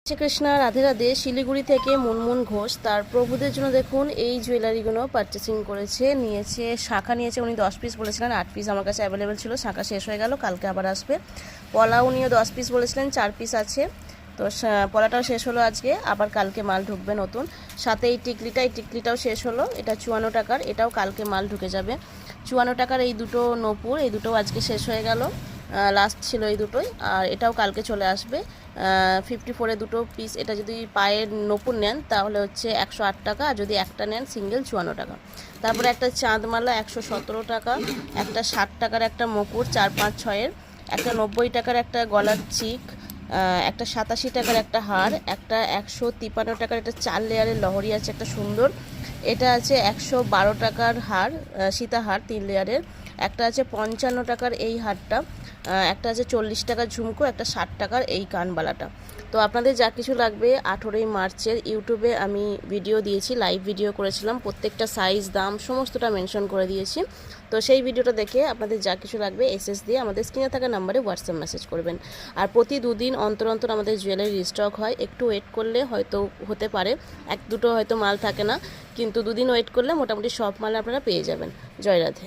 শ্রীকৃষ্ণ, রাধে রাধে। শিলিগুড়ি থেকে মুনমুন ঘোষ তার প্রভুদের জন্য দেখুন এই জুয়েলারিগুলো পারচেসিং করেছে। নিয়েছে শাঁখা, নিয়েছে উনি 10 পিস বলেছিলেন, 8 পিস আমার কাছে অ্যাভেলেবেল ছিল, শাঁখা শেষ হয়ে গেল, কালকে আবার আসবে। পলা উনিও 10 পিস বলেছিলেন, 4 পিস আছে, তো পলাটাও শেষ হলো আজকে, আবার কালকে মাল ঢুকবে নতুন। সাথে এই টিকলিটাও শেষ হলো, এটা 54 টাকার, এটাও কালকে মাল ঢুকে যাবে। 54 টাকার এই দুটো নপুর, এই দুটো আজকে শেষ হয়ে গেল, লাস্ট ছিল এই দুটোই, আর এটাও কালকে চলে আসবে। 54-এ দুটো পিস, এটা যদি পায়ের নপুর নেন তাহলে হচ্ছে 108 টাকা, আর যদি একটা নেন সিঙ্গেল 54 টাকা। তারপরে একটা চাঁদমালা 117 টাকা, একটা 60 টাকার একটা মুকুট 4-5-6-এর, একটা 90 টাকার একটা গলার চিক, একটা 87 টাকার একটা হার, একটা 153 টাকার একটা 4 লেয়ারের লহরি আছে একটা সুন্দর, এটা আছে 112 টাকার হার, সীতাহার 3 লেয়ারের, একটা আছে 55 টাকার এই হারটা, একটা আছে 40 টাকার ঝুমকো, একটা 60 টাকার এই কানবালাটা। তো আপনাদের যা কিছু লাগবে 18ই মার্চের ইউটিউবে আমি ভিডিও দিয়েছি, লাইভ ভিডিও করেছিলাম, প্রত্যেকটা সাইজ দাম সমস্তটা মেনশন করে দিয়েছি। তো সেই ভিডিওটা দেখে আপনাদের যা কিছু লাগবে এসএস দিয়ে আমাদের স্ক্রিনে থাকা নাম্বারে হোয়াটসঅ্যাপ মেসেজ করবেন। আর প্রতি দুদিন অন্তর অন্তর আমাদের জুয়েলারি রিস্টক হয়, একটু ওয়েট করলে হয়তো হতে পারে, এক দুটো হয়তো মাল থাকে না, কিন্তু দুদিন ওয়েট করলে মোটামুটি সব মাল আপনারা পেয়ে যাবেন। জয় রাধে।